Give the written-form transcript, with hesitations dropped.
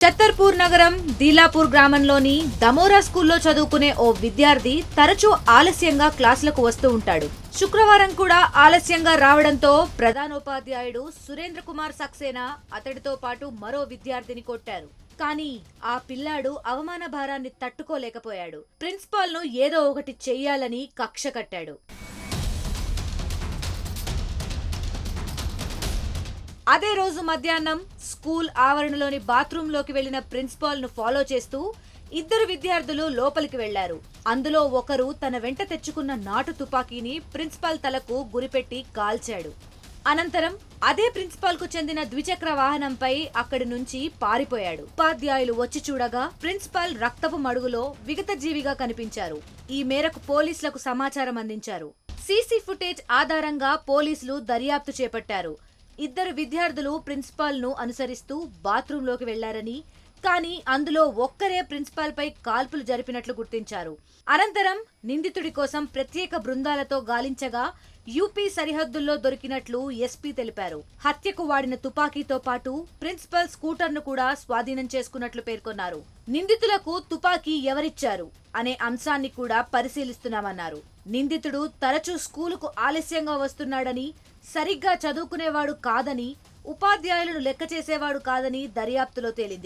ఛత్తర్పూర్ నగరం దీలాపూర్ గ్రామంలోని దమోరా స్కూల్లో చదువుకునే ఓ విద్యార్థి తరచూ ఆలస్యంగా క్లాసులకు వస్తూ ఉంటాడు. శుక్రవారం కూడా ఆలస్యంగా రావడంతో ప్రధానోపాధ్యాయుడు సురేంద్ర కుమార్ సక్సేనా అతడితో పాటు మరో విద్యార్థిని కొట్టారు. కానీ ఆ పిల్లాడు అవమాన భారాన్ని తట్టుకోలేకపోయాడు. ప్రిన్సిపాల్ ను ఏదో ఒకటి చెయ్యాలని కక్ష కట్టాడు. అదే రోజు మధ్యాహ్నం స్కూల్ ఆవరణలోని బాత్రూంలోకి వెళ్లిన ప్రిన్సిపాల్ ను ఫాలో చేస్తూ ఇద్దరు విద్యార్థులు లోపలికి వెళ్లారు. అందులో ఒకరు తన వెంట తెచ్చుకున్న నాటు తుపాకీని ప్రిన్సిపాల్ తలకు గురిపెట్టి కాల్చాడు. అనంతరం అదే ప్రిన్సిపాల్ కు చెందిన ద్విచక్ర వాహనంపై అక్కడి నుంచి పారిపోయాడు. ఉపాధ్యాయులు వచ్చి చూడగా ప్రిన్సిపాల్ రక్తపు మడుగులో విగతజీవిగా కనిపించారు. ఈ మేరకు పోలీసులకు సమాచారం అందించారు. సీసీ ఫుటేజ్ ఆధారంగా పోలీసులు దర్యాప్తు చేపట్టారు. ఇద్దరు విద్యార్థులు ప్రిన్సిపాల్ ను అనుసరిస్తూ బాత్రూంలోకి వెళ్లారని, కానీ అందులో ఒక్కరే ప్రిన్సిపాల్ పై కాల్పులు జరిపినట్లు గుర్తించారు. అనంతరం నిందితుడి కోసం ప్రత్యేక బృందాలతో గాలించగా యూపీ సరిహద్దుల్లో దొరికినట్లు ఎస్పీ తెలిపారు. హత్యకు వాడిన తుపాకీతో పాటు ప్రిన్సిపల్ స్కూటర్ ను కూడా స్వాధీనం చేసుకున్నట్లు పేర్కొన్నారు. నిందితులకు తుపాకీ ఎవరిచ్చారు అనే అంశాన్ని కూడా పరిశీలిస్తున్నామన్నారు. నిందితుడు తరచూ స్కూలుకు ఆలస్యంగా వస్తున్నాడని, సరిగ్గా చదువుకునేవాడు కాదని, ఉపాధ్యాయులను లెక్క చేసేవాడు కాదని దర్యాప్తులో తేలింది.